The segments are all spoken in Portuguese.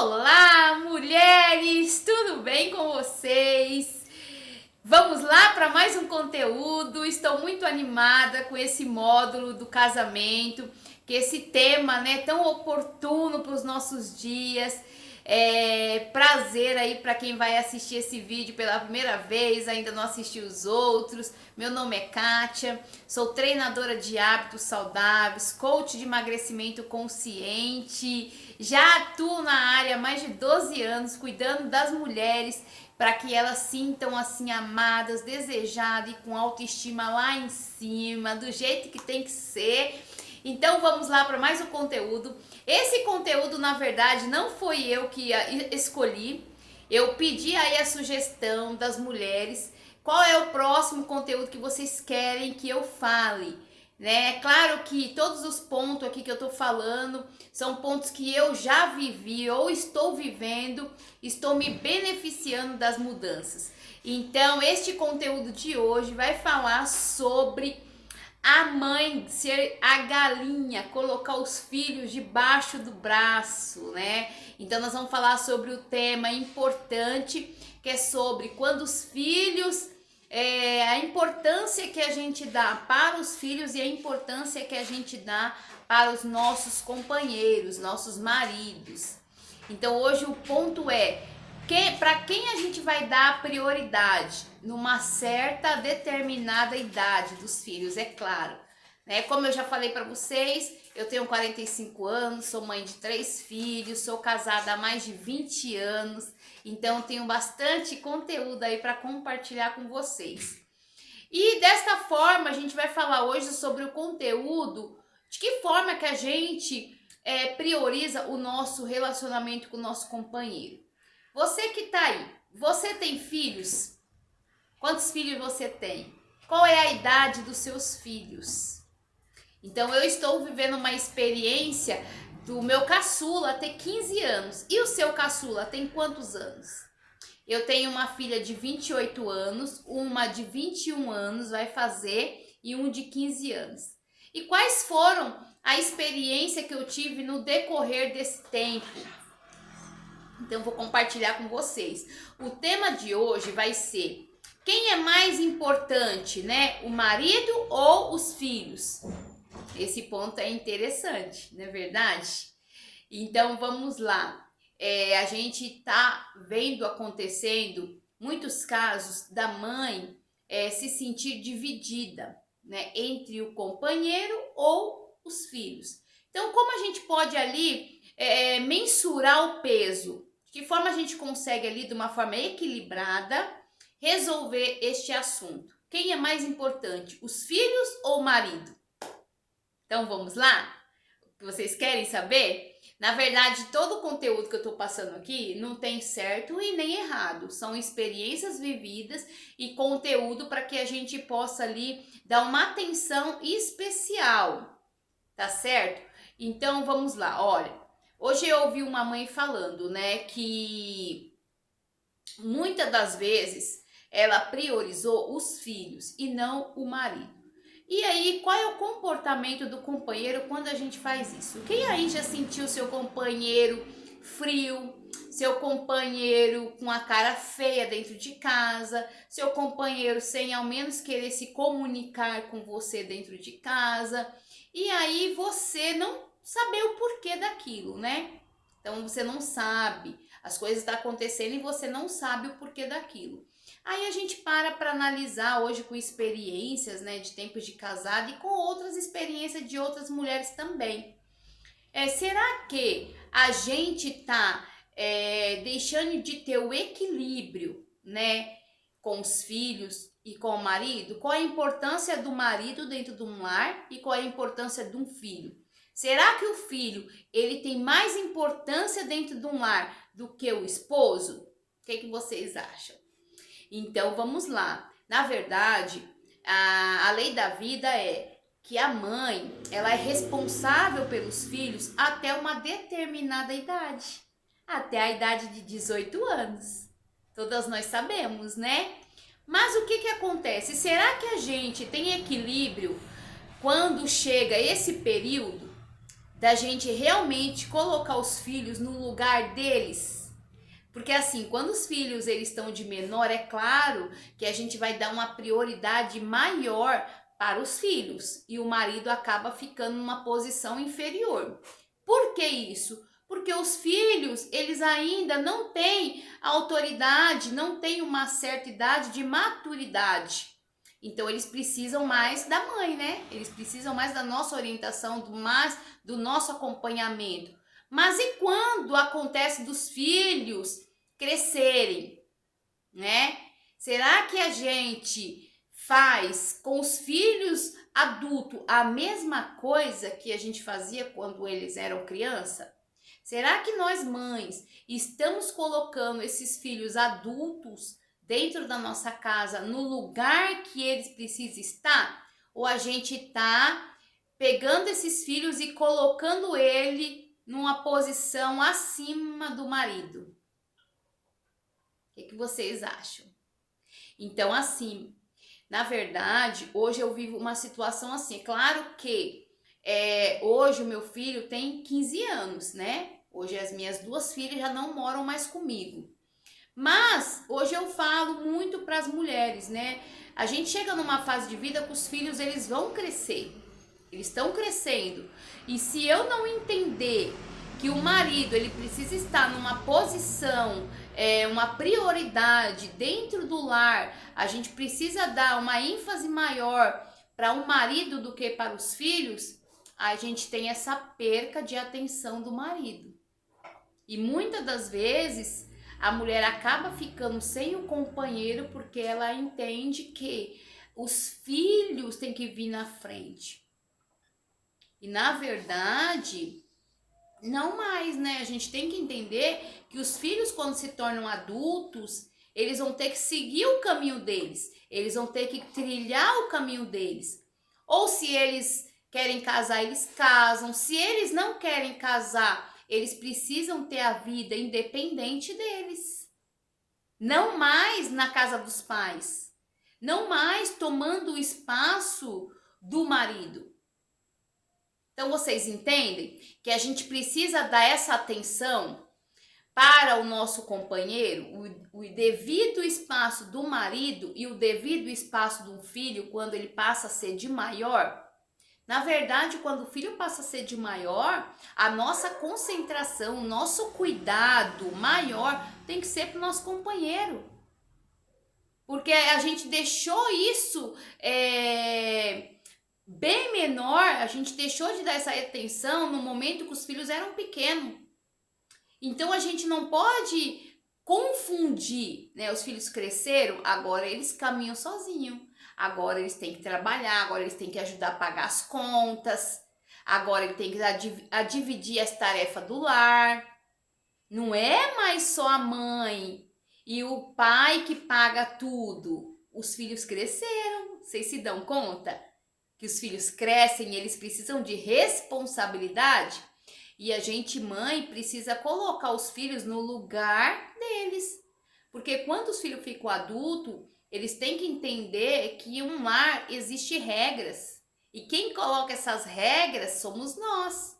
Olá, mulheres! Tudo bem com vocês? Vamos lá para mais um conteúdo. Estou muito animada com esse módulo do casamento, que esse tema, né, tão oportuno para os nossos dias. Prazer aí para quem vai assistir esse vídeo pela primeira vez, ainda não assistiu os outros. Meu nome é Kátia, sou treinadora de hábitos saudáveis, coach de emagrecimento consciente, já atuo na área há mais de 12 anos, cuidando das mulheres para que elas sintam assim amadas, desejadas e com autoestima lá em cima, do jeito que tem que ser. Então vamos lá para mais um conteúdo. Esse conteúdo, na verdade, não foi eu que escolhi. Eu pedi aí a sugestão das mulheres. Qual é o próximo conteúdo que vocês querem que eu fale? Né? É claro que todos os pontos aqui que eu tô falando são pontos que eu já vivi ou estou vivendo, estou me beneficiando das mudanças. Então, este conteúdo de hoje vai falar sobre a mãe ser a galinha, colocar os filhos debaixo do braço, né? Então nós vamos falar sobre o tema importante, que é sobre quando os filhos, a importância que a gente dá para os filhos e a importância que a gente dá para os nossos companheiros, nossos maridos. Então hoje o ponto é, para quem a gente vai dar prioridade numa certa determinada idade dos filhos, é claro, né? Como eu já falei para vocês, eu tenho 45 anos, sou mãe de 3 filhos, sou casada há mais de 20 anos, então tenho bastante conteúdo aí para compartilhar com vocês. E desta forma a gente vai falar hoje sobre o conteúdo, de que forma que a gente prioriza o nosso relacionamento com o nosso companheiro. Você que tá aí, você tem filhos? Quantos filhos você tem? Qual é a idade dos seus filhos? Então eu estou vivendo uma experiência do meu caçula ter 15 anos. E o seu caçula tem quantos anos? Eu tenho uma filha de 28 anos, uma de 21 anos vai fazer e um de 15 anos. E quais foram a experiência que eu tive no decorrer desse tempo? Então vou compartilhar com vocês. O tema de hoje vai ser: quem é mais importante, né? O marido ou os filhos? Esse ponto é interessante, não é verdade? Então vamos lá. A gente tá vendo acontecendo muitos casos da mãe se sentir dividida, né? Entre o companheiro ou os filhos. Então como a gente pode ali mensurar o peso? De que forma a gente consegue ali, de uma forma equilibrada, resolver este assunto? Quem é mais importante, os filhos ou o marido? Então vamos lá? O que vocês querem saber? Na verdade, todo o conteúdo que eu estou passando aqui não tem certo e nem errado. São experiências vividas e conteúdo para que a gente possa ali dar uma atenção especial, tá certo? Então vamos lá, olha. Hoje eu ouvi uma mãe falando, né, que muitas das vezes ela priorizou os filhos e não o marido. E aí, qual é o comportamento do companheiro quando a gente faz isso? Quem aí já sentiu seu companheiro frio, seu companheiro com a cara feia dentro de casa, seu companheiro sem ao menos querer se comunicar com você dentro de casa, e aí você não saber o porquê daquilo, né? Então você não sabe, as coisas estão acontecendo e você não sabe o porquê daquilo. Aí a gente para analisar hoje com experiências, né, de tempos de casado e com outras experiências de outras mulheres também. Será que a gente tá deixando de ter o equilíbrio, né, com os filhos e com o marido? Qual a importância do marido dentro de um lar e qual a importância de um filho? Será que o filho ele tem mais importância dentro de um lar do que o esposo? O que vocês acham? Então vamos lá. Na verdade, a lei da vida é que a mãe ela é responsável pelos filhos até uma determinada idade, até a idade de 18 anos. Todas nós sabemos, né? Mas o que acontece? Será que a gente tem equilíbrio quando chega esse período da gente realmente colocar os filhos no lugar deles. Porque assim, quando os filhos eles estão de menor, é claro que a gente vai dar uma prioridade maior para os filhos e o marido acaba ficando numa posição inferior. Por que isso? Porque os filhos, eles ainda não têm autoridade, não têm uma certa idade de maturidade. Então eles precisam mais da mãe, né? Eles precisam mais da nossa orientação, do nosso acompanhamento. Mas e quando acontece dos filhos crescerem, né? Será que a gente faz com os filhos adultos a mesma coisa que a gente fazia quando eles eram criança? Será que nós mães estamos colocando esses filhos adultos dentro da nossa casa no lugar que eles precisam estar? Ou a gente está pegando esses filhos e colocando ele numa posição acima do marido? O que vocês acham? Então, assim, na verdade, hoje eu vivo uma situação assim. É claro que hoje o meu filho tem 15 anos, né? Hoje as minhas duas filhas já não moram mais comigo. Mas hoje eu falo muito para as mulheres, né? A gente chega numa fase de vida que os filhos eles vão crescer. Eles estão crescendo. E se eu não entender que o marido ele precisa estar numa posição, uma prioridade dentro do lar, a gente precisa dar uma ênfase maior para um marido do que para os filhos, a gente tem essa perca de atenção do marido. E muitas das vezes a mulher acaba ficando sem o companheiro porque ela entende que os filhos têm que vir na frente. E na verdade, não mais, né? A gente tem que entender que os filhos, quando se tornam adultos, eles vão ter que seguir o caminho deles. Eles vão ter que trilhar o caminho deles. Ou se eles querem casar, eles casam. Se eles não querem casar, eles precisam ter a vida independente deles. Não mais na casa dos pais. Não mais tomando o espaço do marido. Então vocês entendem que a gente precisa dar essa atenção para o nosso companheiro, o devido espaço do marido e o devido espaço do filho quando ele passa a ser de maior. Na verdade, quando o filho passa a ser de maior, a nossa concentração, o nosso cuidado maior tem que ser para o nosso companheiro. Porque a gente deixou isso bem menor, a gente deixou de dar essa atenção no momento que os filhos eram pequenos. Então a gente não pode confundir, né? Os filhos cresceram, agora eles caminham sozinhos. Agora eles têm que trabalhar, agora eles têm que ajudar a pagar as contas. Agora ele tem que dividir as tarefas do lar. Não é mais só a mãe e o pai que paga tudo. Os filhos cresceram, vocês se dão conta? Que os filhos crescem e eles precisam de responsabilidade. E a gente, mãe, precisa colocar os filhos no lugar deles. Porque quando os filhos ficam adultos, eles têm que entender que em um lar existe regras. E quem coloca essas regras somos nós,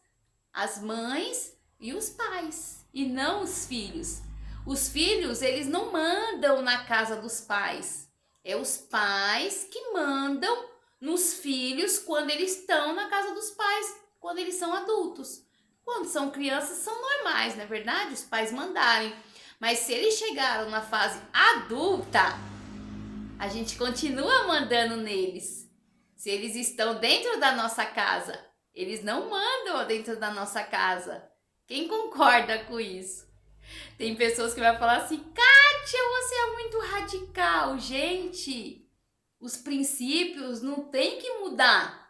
as mães e os pais, e não os filhos. Os filhos, eles não mandam na casa dos pais. É os pais que mandam nos filhos quando eles estão na casa dos pais, quando eles são adultos. Quando são crianças, são normais, não é verdade? Os pais mandarem. Mas se eles chegaram na fase adulta, a gente continua mandando neles. Se eles estão dentro da nossa casa, eles não mandam dentro da nossa casa. Quem concorda com isso? Tem pessoas que vão falar assim: Kátia, você é muito radical. Gente, os princípios não tem que mudar.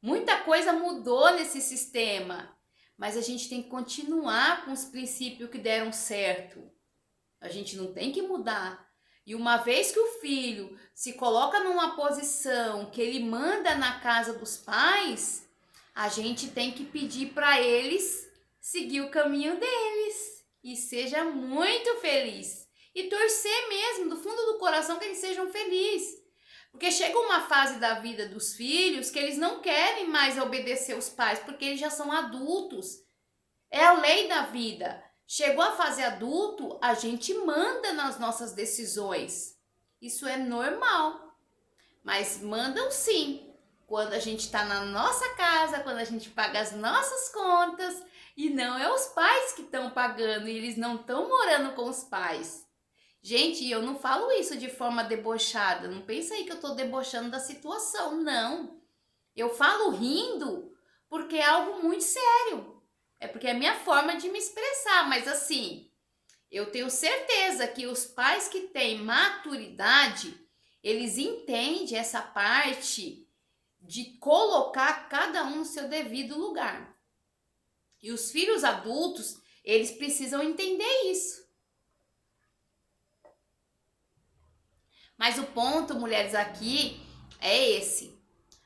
Muita coisa mudou nesse sistema, mas a gente tem que continuar com os princípios que deram certo. A gente não tem que mudar. E uma vez que o filho se coloca numa posição que ele manda na casa dos pais, a gente tem que pedir para eles seguir o caminho deles e seja muito feliz. E torcer mesmo, do fundo do coração, que eles sejam felizes. Porque chega uma fase da vida dos filhos que eles não querem mais obedecer os pais, porque eles já são adultos. É a lei da vida. Chegou a fase adulto, a gente manda nas nossas decisões. Isso é normal. Mas mandam sim. Quando a gente está na nossa casa, quando a gente paga as nossas contas, e não é os pais que estão pagando, e eles não estão morando com os pais. Gente, eu não falo isso de forma debochada, não pensa aí que eu estou debochando da situação, não. Eu falo rindo porque é algo muito sério. É porque é a minha forma de me expressar, mas assim, eu tenho certeza que os pais que têm maturidade, eles entendem essa parte de colocar cada um no seu devido lugar. E os filhos adultos, eles precisam entender isso. Mas o ponto, mulheres, aqui é esse.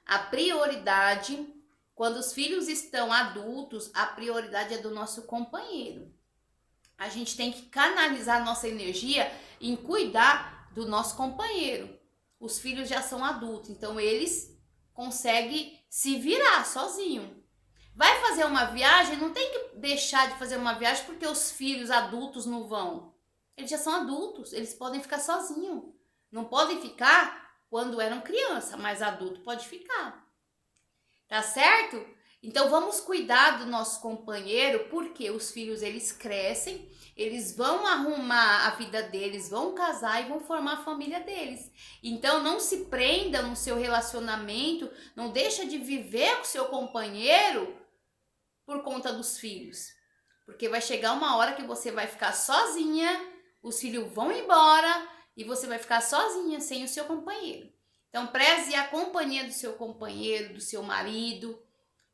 A prioridade, quando os filhos estão adultos, a prioridade é do nosso companheiro. A gente tem que canalizar nossa energia em cuidar do nosso companheiro. Os filhos já são adultos, então eles conseguem se virar sozinho. Vai fazer uma viagem, não tem que deixar de fazer uma viagem porque os filhos adultos não vão. Eles já são adultos, eles podem ficar sozinhos. Não podem ficar quando eram criança, mas adulto pode ficar. Tá certo? Então vamos cuidar do nosso companheiro, porque os filhos eles crescem, eles vão arrumar a vida deles, vão casar e vão formar a família deles. Então não se prenda no seu relacionamento, não deixa de viver com o seu companheiro por conta dos filhos. Porque vai chegar uma hora que você vai ficar sozinha, os filhos vão embora e você vai ficar sozinha sem o seu companheiro. Então preze a companhia do seu companheiro, do seu marido,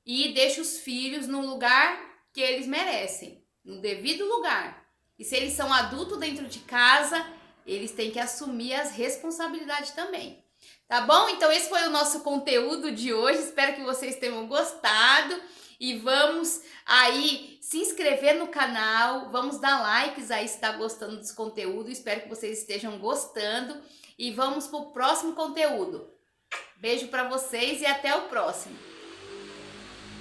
e deixe os filhos no lugar que eles merecem, no devido lugar. E se eles são adultos dentro de casa, eles têm que assumir as responsabilidades também. Tá bom? Então esse foi o nosso conteúdo de hoje. Espero que vocês tenham gostado. E vamos aí se inscrever no canal. Vamos dar likes aí se está gostando desse conteúdo. Espero que vocês estejam gostando. E vamos para o próximo conteúdo. Beijo para vocês e até o próximo.